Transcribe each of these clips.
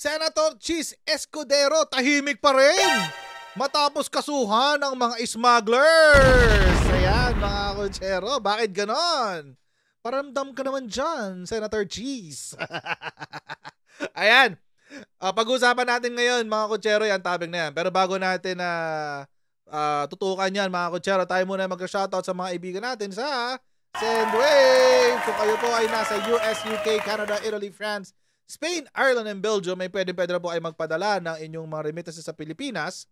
Senator Cheese Escudero tahimik pa rin matapos kasuhan ng mga smugglers. Ayan mga kutsero, bakit ganon? Paramdam ka naman dyan, Senator Cheese. Ayan, pag-usapan natin ngayon mga kutsero yan, topic na yan. Pero bago natin tutukan yan mga kutsero, tayo muna mag-shoutout sa mga ibigan natin sa Sendwave. Kung kayo po ay nasa US, UK, Canada, Italy, France, Spain, Ireland, and Belgium, may pwede po ay magpadala ng inyong mga remittances sa Pilipinas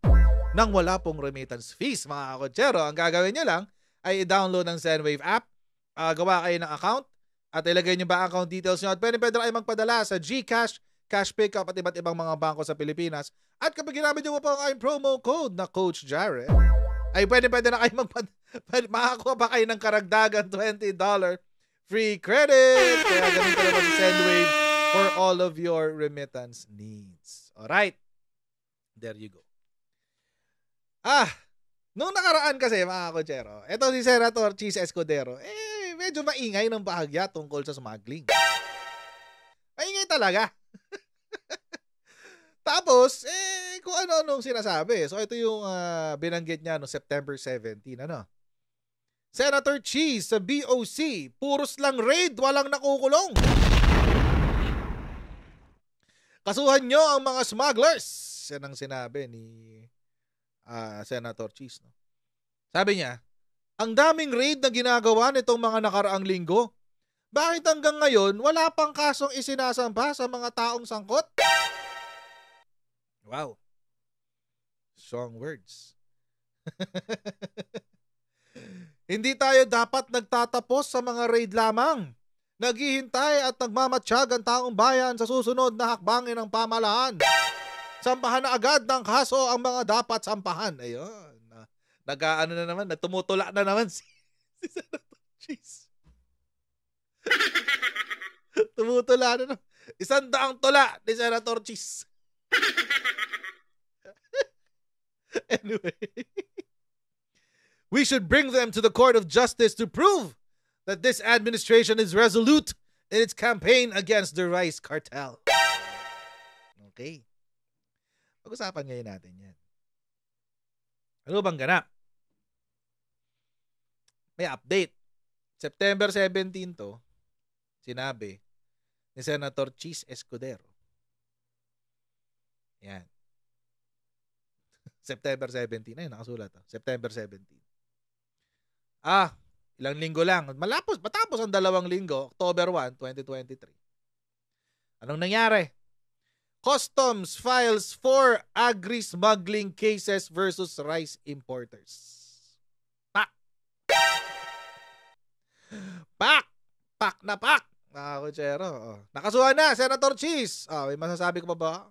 nang wala pong remittance fees mga kutsero. Ang gagawin nyo lang ay i-download ng Sendwave app, gawa kayo ng account at ilagay nyo ba account details nyo at pwede ay magpadala sa GCash, Cash Pickup at iba't ibang mga bangko sa Pilipinas. At kapag ginamit nyo po ang promo code na Coach Jared, ay pwede na kayo makakuha pa kayo ng karagdagan $20 free credit. Kaya ganun ka naman sa Sendwave for all of your remittance needs. Alright. There you go. Nung nakaraan kasi mga kutsero, eto si Senator Cheese Escudero, medyo maingay ng bahagya tungkol sa smuggling. Maingay talaga. Tapos, kung ano-anong sinasabi. So, ito yung binanggit niya no September 17, Senator Cheese sa BOC, puros lang raid, walang nakukulong. Kasuhan nyo ang mga smugglers. Yan ang sinabi ni Senator Cheese. No? Sabi niya, ang daming raid na ginagawa nitong mga nakaraang linggo. Bakit hanggang ngayon wala pang kasong isinasampa sa mga taong sangkot? Wow. Strong words. Hindi tayo dapat nagtatapos sa mga raid lamang. Naghihintay at nagmamatsyag ang taong bayan sa susunod na hakbangin ng pamahalaan. Sampahan na agad ng kaso ang mga dapat sampahan. Ayun. Na naman, tumutula na naman si Senator Cheese. Tumutula na naman. 100 tula ni Senator Cheese. Anyway. We should bring them to the court of justice to prove that this administration is resolute in its campaign against the rice cartel. Okay. Pag-usapan ngayon natin yan. Ano bang ganap? May update. September 17 to, sinabi ni Senator Cheese Escudero. Yan. September 17. Ayun, nakasulat. September 17. Ilang linggo lang. Matapos ang 2 linggo, October 1, 2023. Anong nangyari? Customs files 4 agri-smuggling cases versus rice importers. Pak na pak. Kutsero. Nakasuhan na, Senator Cheese. May masasabi ko pa ba?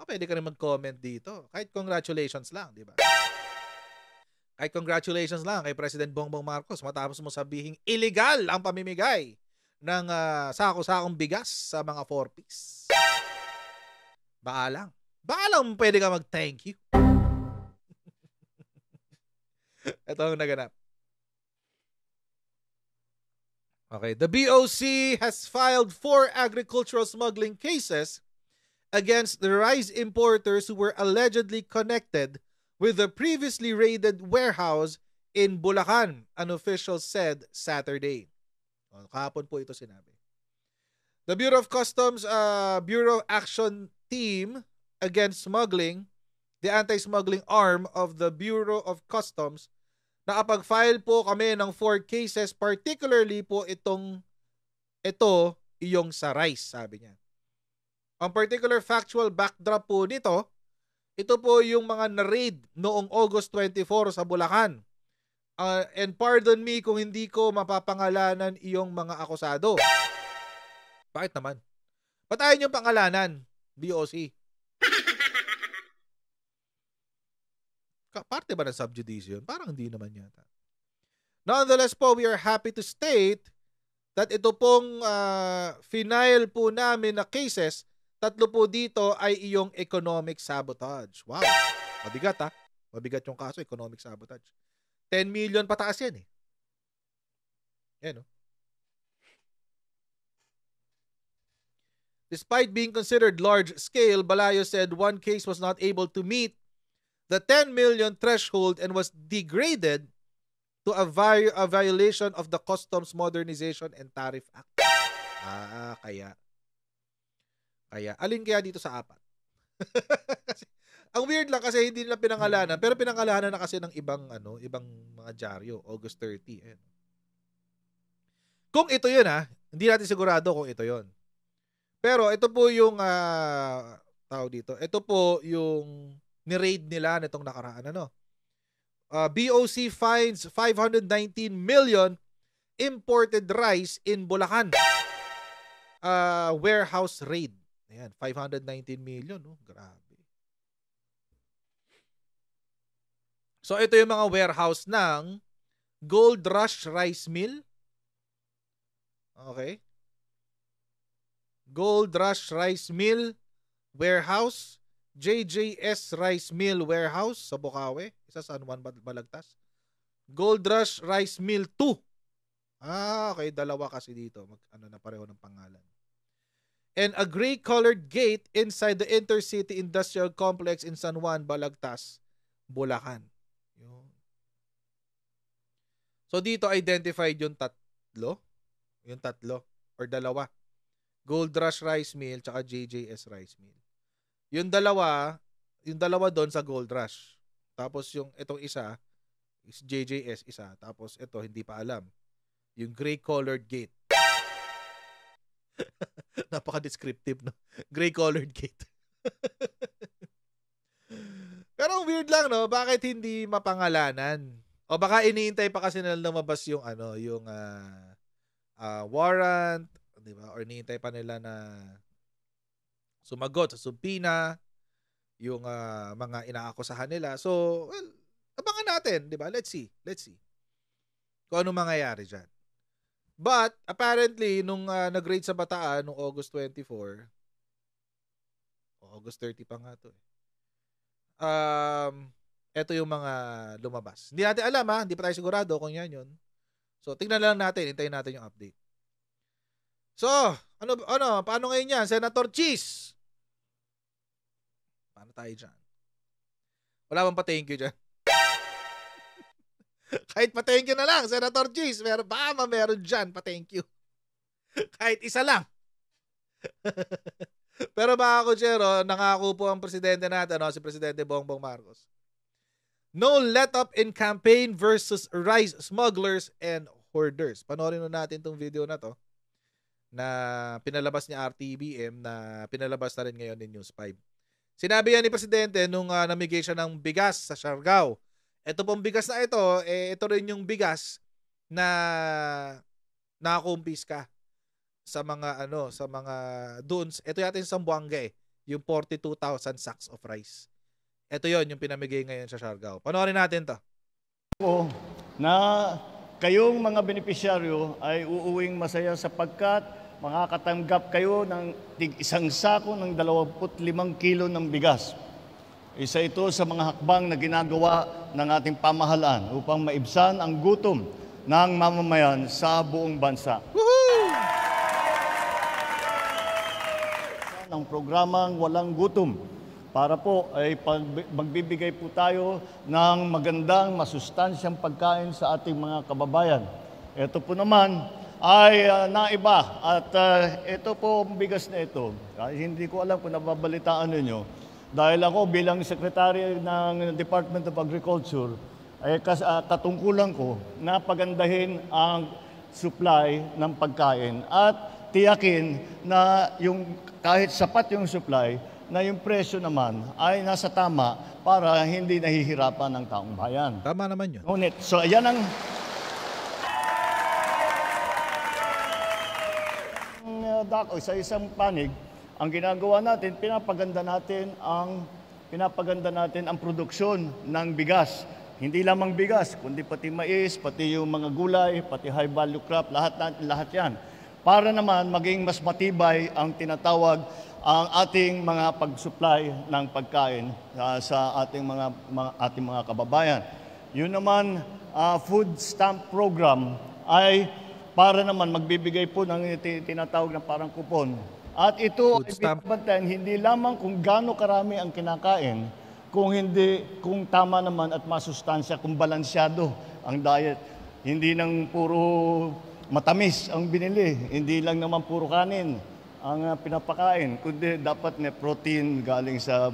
Pwede ka rin mag-comment dito. Kahit congratulations lang, di ba? Kahit congratulations lang kay President Bongbong Marcos matapos mo sabihing illegal ang pamimigay ng sako-sakong bigas sa mga 4-piece. Baka lang pwede ka mag-thank you. Ito ang naganap. Okay, the BOC has filed 4 agricultural smuggling cases against the rice importers who were allegedly connected with the previously raided warehouse in Bulacan, an official said Saturday. Kahapon po ito sinabi. The Bureau of Customs Bureau Action Team Against Smuggling, the anti-smuggling arm of the Bureau of Customs, nakapag-file po kami ng 4 cases, particularly po yung sa rice, sabi niya. Ang particular factual backdrop po nito, ito po yung mga na-raid noong August 24 sa Bulacan. And pardon me kung hindi ko mapapangalanan iyong mga akusado. Bakit naman? Patayin yung pangalanan, BOC. Parte ba ng subjudice yun? Parang hindi naman yata. Nonetheless po, we are happy to state that ito pong final po namin na cases, 3 po dito ay iyong economic sabotage. Wow. Mabigat Mabigat yung kaso, economic sabotage. 10 million pataas yan eh. Yan, no? Despite being considered large-scale, Balayo said one case was not able to meet the 10 million threshold and was degraded to a violation of the Customs Modernization and Tariff Act. Kaya. Alin kaya dito sa apat? Ang weird lang kasi hindi nila pinangalanan, pero pinangalanan na kasi ng ibang mga dyaryo, August 30. Ayan. Kung ito 'yun hindi natin sigurado kung ito 'yun. Pero ito po yung tao dito. Ito po yung ni-raid nila nitong nakaraan BOC finds 519 million imported rice in Bulacan. Warehouse raid. Ayan, 519 million, grabe. So ito yung mga warehouse ng Gold Rush Rice Mill. Okay. Gold Rush Rice Mill Warehouse, JJS Rice Mill Warehouse sa Bukawi, isa sa San Juan Balagtas. Gold Rush Rice Mill 2. Okay, dalawa kasi dito. Na pareho ng pangalan. And a gray-colored gate inside the Intercity Industrial Complex in San Juan Balagtas, Bulacan. Yun. So dito identified yung tatlo or dalawa. Gold Rush Rice Mill tsaka JJS Rice Mill. Yung dalawa doon sa Gold Rush. Tapos itong isa is JJS isa. Tapos ito hindi pa alam. Yung gray-colored gate. Napaka-descriptive, no? Gray-colored gate. Pero weird lang, no? Bakit hindi mapangalanan? O baka iniintay pa kasi na lumabas yung warrant, di ba? Or iniintay pa nila na sumagot sa subpoena yung mga inaakusahan nila. So, well, abangan natin, di ba? Let's see. Kung ano mangyayari dyan. But, apparently, nung nag-raid sa Bataan noong August 24, August 30 pa nga to eto yung mga lumabas. Hindi natin alam hindi pa tayo sigurado kung yan yun. So, tingnan lang natin, hintayin natin yung update. So, paano ngayon yan? Senator Cheese! Paano tayo dyan? Wala bang pa-thank you dyan? Kahit pa-thank you na lang, Senator Cheese. Meron dyan, pa-thank you. Kahit isa lang. Pero mga kutsero, nangako po ang presidente natin, si Presidente Bongbong Marcos. No let-up in campaign versus rice smugglers and hoarders. Panoorin natin itong video na to na pinalabas ni RTBM na pinalabas na rin ngayon ni News 5. Sinabi yan ni Presidente nung namigay siya ng bigas sa Siargao. Ito pong bigas na ito, ito rin yung bigas na nakakumpiska sa mga dunes. Ito yata yung Sambuanga yung 42,000 sacks of rice. Ito yon yung pinamigay ngayon sa Siargao. Panoorin natin to. Na kayong mga benepisyaryo ay uuwing masaya sapagkat makakatanggap kayo ng isang sako ng 25 kilo ng bigas. Isa ito sa mga hakbang na ginagawa ng ating pamahalaan upang maibsan ang gutom ng mamamayan sa buong bansa. Woohoo! Ang programang Walang Gutom para po ay magbibigay po tayo ng magandang masustansyang pagkain sa ating mga kababayan. Ito po naman ay naiba at ito po bigas na ito. Hindi ko alam kung nababalitaan ninyo. Dahil ako bilang Secretary ng Department of Agriculture, ay katungkulan ko na pagandahin ang supply ng pagkain at tiyakin na kahit sapat yung supply, na yung presyo naman ay nasa tama para hindi nahihirapan ng taong bayan. Tama naman yun. Ngunit, so ayan ang sa isang panig, ang ginagawa natin, pinapaganda natin ang produksyon ng bigas. Hindi lamang bigas, kundi pati mais, pati yung mga gulay, pati high value crop, lahat yan. Para naman maging mas matibay ang tinatawag ang ating mga pag-supply ng pagkain sa ating mga kababayan. Yun naman, food stamp program ay para naman magbibigay po ng tinatawag na parang kupon At ito Food ay stamp. binabantayan hindi lamang kung gaano karami ang kinakain, kung tama naman at masustansya, kung balansyado ang diet. Hindi nang puro matamis ang binili, hindi lang naman puro kanin ang pinapakain, kundi dapat may protein galing sa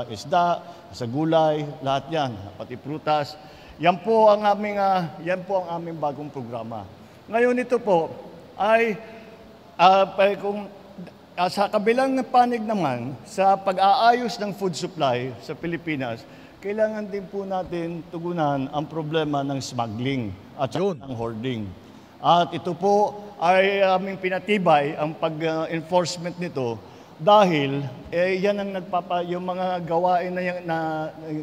isda, sa gulay, lahat yan, pati prutas. Yan po ang aming bagong programa. Ngayon ito po ay sa kabilang panig naman, sa pag-aayos ng food supply sa Pilipinas, kailangan din po natin tugunan ang problema ng smuggling at ng hoarding. At ito po ay aming pinatibay ang pag-enforcement nito dahil yan ang yung mga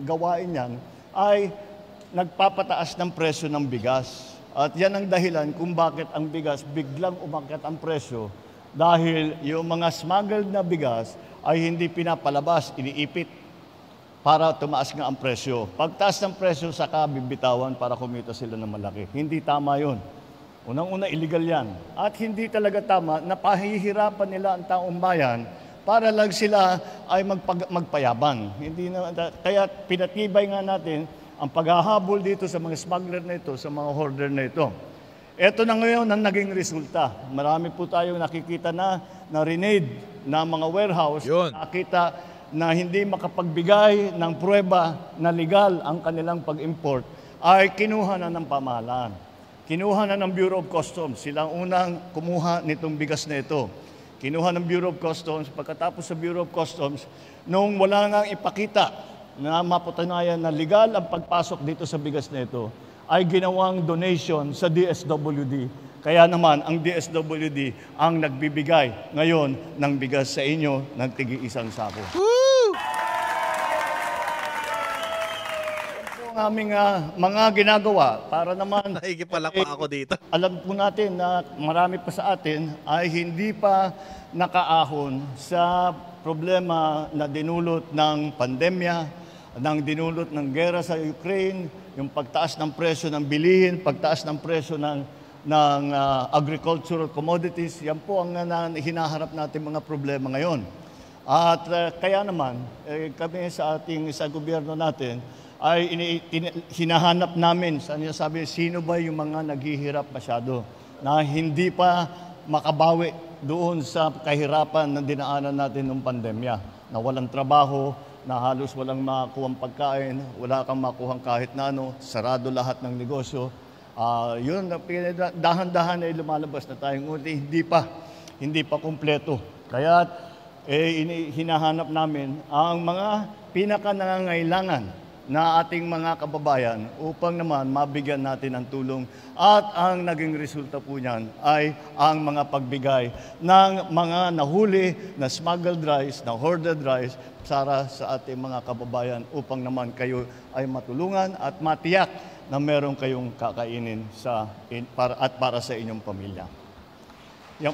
gawain yan ay nagpapataas ng presyo ng bigas. At yan ang dahilan kung bakit ang bigas biglang umakyat ang presyo dahil yung mga smuggled na bigas ay hindi pinapalabas, iniipit para tumaas nga ang presyo. Pagtaas ng presyo, saka bibitawan para kumita sila ng malaki. Hindi tama yun. Unang-una, illegal yan. At hindi talaga tama na pahihirapan nila ang taong bayan para lang sila ay magpayabang. Kaya pinatibay nga natin ang paghahabol dito sa mga smuggler na ito, sa mga hoarder na ito. Ito na ngayon ang naging resulta. Marami po tayong nakikita na renade na mga warehouse. Nakita na hindi makapagbigay ng pruweba na legal ang kanilang pag-import ay kinuha na ng pamahalaan. Kinuha na ng Bureau of Customs. Sila ang unang kumuha nitong bigas na ito. Kinuha ng Bureau of Customs. Pagkatapos sa Bureau of Customs, nung wala nang ipakita na mapatunayan na legal ang pagpasok dito sa bigas na ito, ay ginawang donation sa DSWD. Kaya naman, ang DSWD ang nagbibigay ngayon ng bigas sa inyo ng tig-isang sako. Woo! Yan po ang aming mga ginagawa para naman... Nakikipalakpak ako dito. Alam po natin na marami pa sa atin ay hindi pa nakaahon sa problema na dinulot ng pandemya, ng dinulot ng gera sa Ukraine, yung pagtaas ng presyo ng bilihin, pagtaas ng presyo ng agricultural commodities, yan po ang hinaharap natin mga problema ngayon. At kaya naman, kami sa gobyerno natin, ay hinahanap namin, sabi, sino ba yung mga naghihirap masyado, na hindi pa makabawi doon sa kahirapan na dinaanan natin ng pandemya, na walang trabaho, na halos walang makuhang pagkain, wala kang makuhang kahit na ano, sarado lahat ng negosyo. Yun, dahan-dahan ay lumalabas na tayo, ngunit hindi pa kumpleto. Kaya hinahanap namin ang mga pinaka-nangangailangan na ating mga kababayan upang naman mabigyan natin ng tulong. At ang naging resulta po niyan ay ang mga pagbigay ng mga nahuli na smuggled rice, na hoarded rice para sa ating mga kababayan upang naman kayo ay matulungan at matiyak na meron kayong kakainin para sa inyong pamilya. Yan.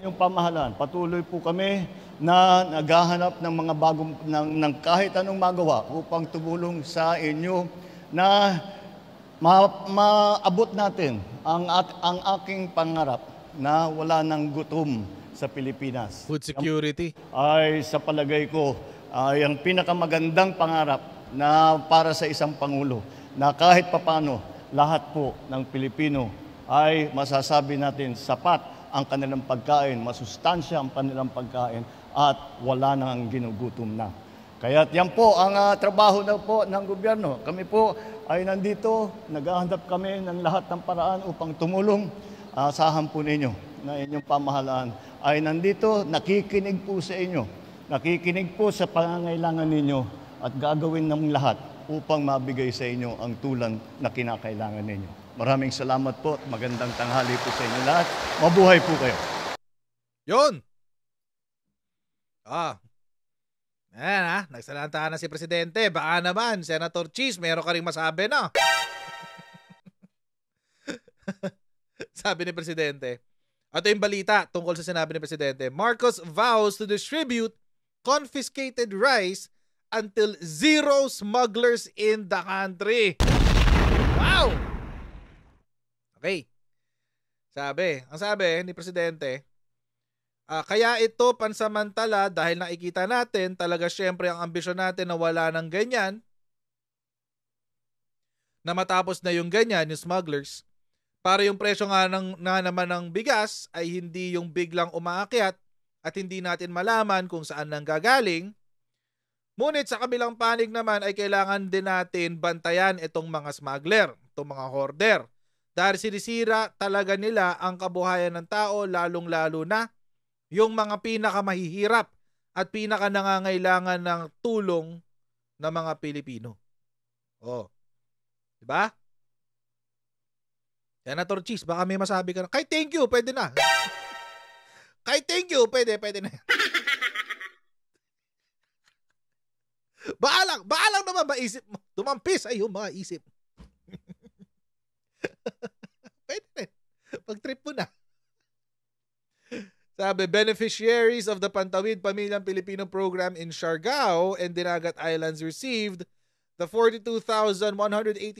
Inyong pamahalaan, patuloy po kami na naghahanap ng mga bagong ng kahit anong magawa upang tumulong sa inyo na maabot natin ang aking pangarap na wala nang gutom sa Pilipinas. Food security. Ay sa palagay ko ay ang pinakamagandang pangarap na para sa isang pangulo na kahit papano lahat po ng Pilipino ay masasabi natin sapat ang kanilang pagkain, masustansya ang kanilang pagkain at wala nang ginugutom na. Kaya yan po ang trabaho na po ng gobyerno. Kami po ay nandito, naghahanap kami ng lahat ng paraan upang tumulong. Asahan po ninyo na inyong pamahalaan ay nandito, nakikinig po sa inyo. Nakikinig po sa pangangailangan ninyo at gagawin ng lahat upang mabigay sa inyo ang tulong na kinakailangan ninyo. Maraming salamat po at magandang tanghali po sa inyo lahat. Mabuhay po kayo. Yun! Ayan nagsalanta na si Presidente. Baka naman, Senator Cheese, meron ka rin masabi na. Sabi ni Presidente. Ito yung balita tungkol sa sinabi ni Presidente. Marcos vows to distribute confiscated rice until zero smugglers in the country. Wow! Okay. Ang sabi ni Presidente, kaya ito pansamantala dahil nakikita natin talaga syempre ang ambisyon natin na wala ng ganyan, na matapos na yung ganyan, yung smugglers, para yung presyo nga naman ng bigas ay hindi yung biglang umaakyat at hindi natin malaman kung saan nang gagaling. Ngunit sa kabilang panig naman ay kailangan din natin bantayan itong mga smuggler, itong mga hoarder. Dahil sinisira talaga nila ang kabuhayan ng tao, lalong-lalo na yung mga pinakamahihirap at pinakanangangailangan ng tulong ng mga Pilipino. Oh. Diba? Senator Cheese, baka may masabi ka na, kahit thank you, pwede na. Kahit thank you, pwede na. Baalang naman maisip mo. Tumampis ay yung mga isip. Pwede na. Pag-trip mo na. Sabi, beneficiaries of the Pantawid Pamilyang Pilipino Program in Siargao and Dinagat Islands received the 42,180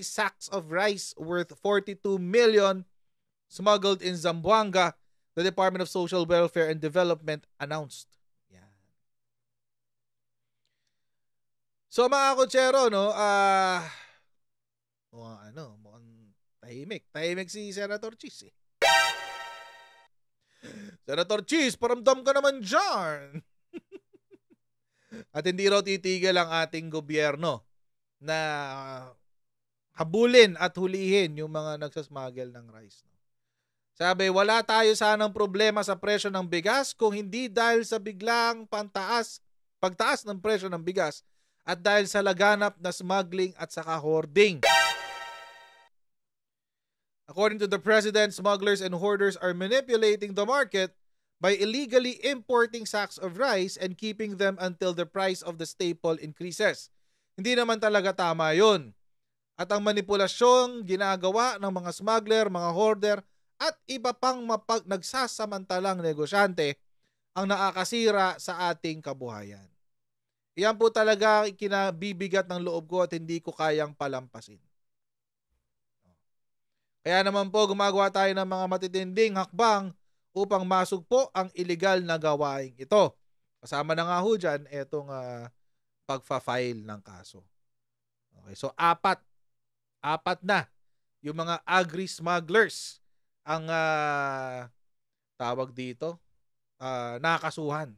sacks of rice worth 42 million smuggled in Zamboanga, the Department of Social Welfare and Development announced. Yan. So mga kotsero, no, mukhang tahimik si Senator Cheese eh. Senator Cheese, paramdam ka naman dyan. At hindi raw titigil ang ating gobyerno na habulin at hulihin yung mga nagsasmuggle ng rice. Sabi, wala tayo sanang problema sa presyo ng bigas kung hindi dahil sa biglang pagtaas ng presyo ng bigas at dahil sa laganap na smuggling at saka hoarding. According to the president, smugglers and hoarders are manipulating the market by illegally importing sacks of rice and keeping them until the price of the staple increases. Hindi naman talaga tama yun. At ang manipulasyong ginagawa ng mga smuggler, mga hoarder, at iba pang nagsasamantalang negosyante ang nakakasira sa ating kabuhayan. Iyan po talaga kinabibigat ng loob ko at hindi ko kayang palampasin. Kaya naman po gumagawa tayo ng mga matitinding hakbang upang masugpo ang illegal na gawain ito. Kasama na nga ho dyan itong pagfa-file ng kaso. Okay, so apat na yung mga agri-smugglers ang tawag dito, nakakasuhan.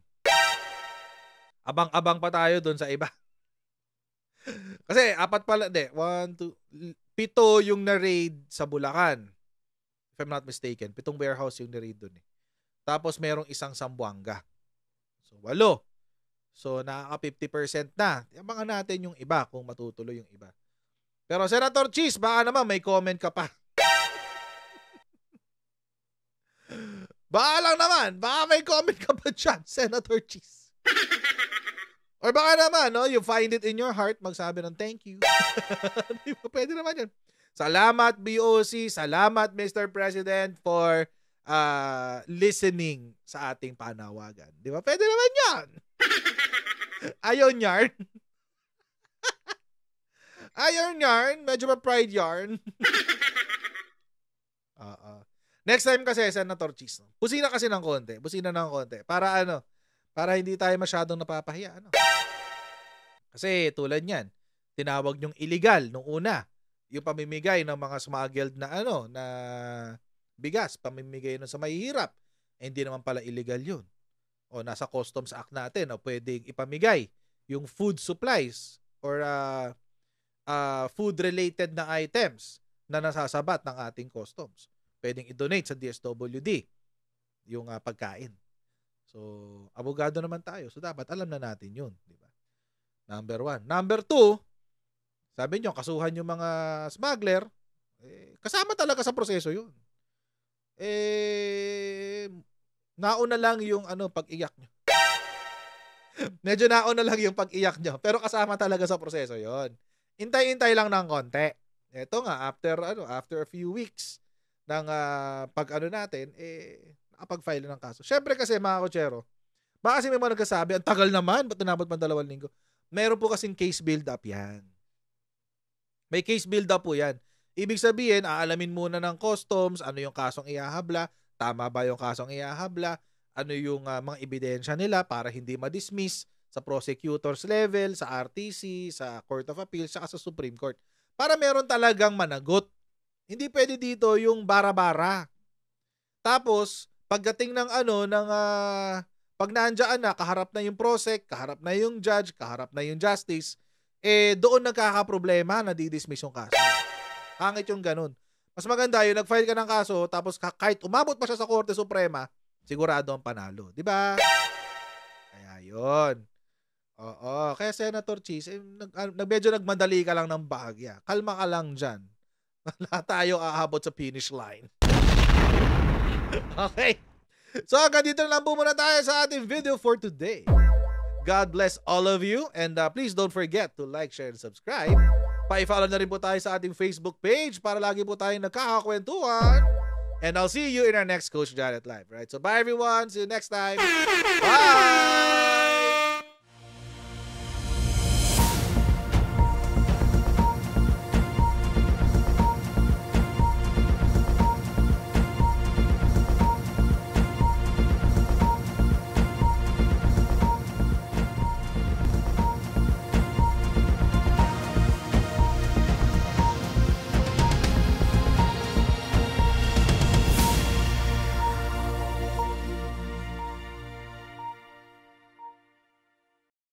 Abang-abang pa tayo doon sa iba. Kasi apat pala, 7 yung na-raid sa Bulacan. If I'm not mistaken, 7 warehouse yung na-raid doon eh. Tapos merong isang Zamboanga. So 8. So nakaka 50% na. Abangan natin yung iba kung matutuloy yung iba. Pero Senator Cheese, baka naman may comment ka pa. Baka lang naman, baka may comment ka pa dyan, Senator Cheese. Or baka naman, no, you find it in your heart, magsabi ng thank you. Pwede naman yun. Salamat BOC, salamat Mr. President for listening sa ating panawagan. Di ba? Pwede naman yan. Ayon yarn. Ayon yarn, medyo ma-pride yarn. Next time kasi, Senator Cheese, busina kasi ng konti. Para hindi tayo masyadong napapahiya. Kasi tulad niyan, tinawag yung illegal nung una, yung pamimigay ng mga smuggled na na bigas, pamimigay nun sa mahihirap. Hindi naman pala illegal yun. O nasa Customs Act natin, pwedeng ipamigay yung food supplies or food-related na items na nasasabat ng ating customs. Pwedeng i-donate sa DSWD yung pagkain. So, abogado naman tayo. So, dapat alam na natin yun. Di ba? Number 1. Number 2, sabi nyo, kasuhan yung mga smuggler, kasama talaga sa proseso yun. Nauna lang yung pag-iyak nyo. Medyo nauna lang yung pag-iyak nyo. Pero kasama talaga sa proseso yun. Intay-intay lang ng konti. Ito nga, after a few weeks ng natin, nakapag-file ng kaso. Siyempre kasi mga kotsero, baka kasi may mga nagkasabi, ang tagal naman, ba't tinabot pa 2 linggo? Meron po kasing case build-up yan. May case build-up po yan. Ibig sabihin, aalamin muna ng customs ano yung kasong ihahabla, tama ba yung kasong ihahabla, ano yung mga ebidensya nila para hindi ma-dismiss sa prosecutor's level, sa RTC, sa Court of Appeals, saka sa Supreme Court. Para meron talagang managot. Hindi pwede dito yung bara-bara. Tapos, pagdating ng pag naandyan na, kaharap na yung prosec, kaharap na yung judge, kaharap na yung justice, doon nagkakaproblema, nadidismiss yung kaso. Hangit yung ganun. Mas maganda yung nag-file ka ng kaso, tapos kahit umabot pa siya sa Korte Suprema, sigurado ang panalo. Diba? Kaya yun. Oo. Kaya Senator Cheese, medyo nagmadali ka lang ng bahagya. Kalma ka lang dyan. Wala tayo aabot sa finish line. Okay. So hanggang dito na lang po muna tayo sa ating video for today. God bless all of you and please don't forget to like, share, and subscribe. Pa-follow na rin po tayo sa ating Facebook page para lagi po tayong nagkakakwentuhan. And I'll see you in our next Coach Janet Live. Right? So bye everyone. See you next time. Bye!